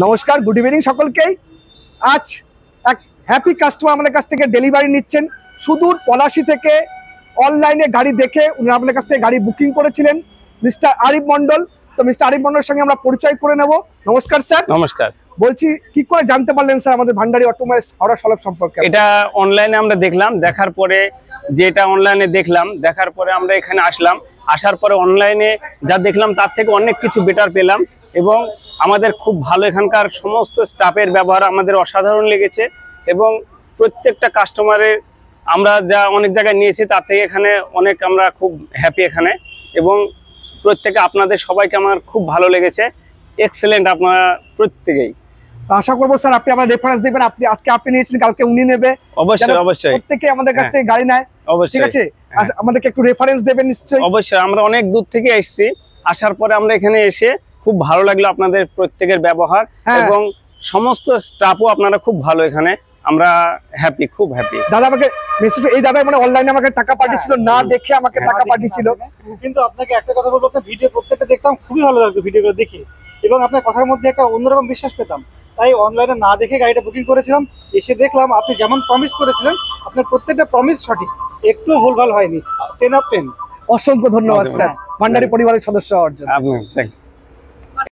নমস্কার, good evening সকলকেই। আজ এক হ্যাপি কাস্টমার আমাদের কাছ থেকে ডেলিভারি নিচ্ছেন সুদূর পলাশী থেকে। অনলাইনে গাড়ি দেখে উনি আপনাদের কাছ থেকে গাড়ি বুকিং করেছিলেন, মিস্টার আরিফ মন্ডল। তো মিস্টার আরিফ মন্ডলের সঙ্গে আমরা পরিচয় করে নেব। নমস্কার স্যার। নমস্কার। বলছি, কি করে জানতে পারলেন স্যার আমাদের ভান্ডারী অটোমোবাইলস হাওড়া সলভ সম্পর্কে? এটা অনলাইনে আমরা দেখলাম, দেখার পরে যেটা অনলাইনে দেখলাম, দেখার পরে আমরা এখানে আসলাম। আসার পরে অনলাইনে যা দেখলাম তার থেকে অনেক কিছু বেটার পেলাম এবং আমাদের খুব ভালো, এখানকার সমস্ত স্টাফের ব্যবহার আমাদের অসাধারণ লেগেছে এবং প্রত্যেকটা কাস্টমারের আমরা যা অনেক জায়গায় নিয়েছি তার থেকে এখানে অনেক আমরা খুব হ্যাপি এখানে, এবং প্রত্যেকে আপনাদের সবাইকে আমার খুব ভালো লেগেছে। এক্সেলেন্ট আপনারা প্রত্যেকেই। আশা করবো স্যার আপনি আমার রেফারেন্স দেবেন। আজকে আপনি নিয়েছেন, কালকে উনি নেবে। অবশ্যই অবশ্যই, প্রত্যেকে আমাদের কাছ থেকে গাড়ি নেয়। ঠিক আছে, আমাদেরকে একটু রেফারেন্স দেবেন নিশ্চয়ই। অবশ্যই, আমরা অনেক দূর থেকে এসেছি। আসার পরে আমরা এখানে এসে খুব ভালো লাগলো আপনাদের প্রত্যেকের ব্যবহার এবং সমস্ত স্টাফও আপনারা খুব ভালো। এখানে আমরা হ্যাপি, খুব হ্যাপি। দাদা আমাকে মেসেজ, এই দাদা মানে অনলাইনে আমাকে টাকা পাঠিয়েছিল, না দেখে আমাকে টাকা পাঠিয়েছিল। কিন্তু আপনাকে একটা কথা বলবো, আপনার ভিডিও প্রত্যেকটা দেখতাম, খুবই ভালো লাগতো ভিডিওগুলো দেখে, এবং আপনার কথার মধ্যে একটা অন্যরকম বিশ্বাস পেতাম। তাই অনলাইনে না দেখে গাড়িটা বুকিং করেছিলাম। এসে দেখলাম আপনি যেমন প্রমিস করেছিলেন আপনার প্রত্যেকটা প্রমিস সঠিক, একটু ভুলভাল হয়নি। 10 of 10। অসংখ্য ধন্যবাদ স্যার ভান্ডারী পরিবারের সদস্য হওয়ার জন্য। আপনার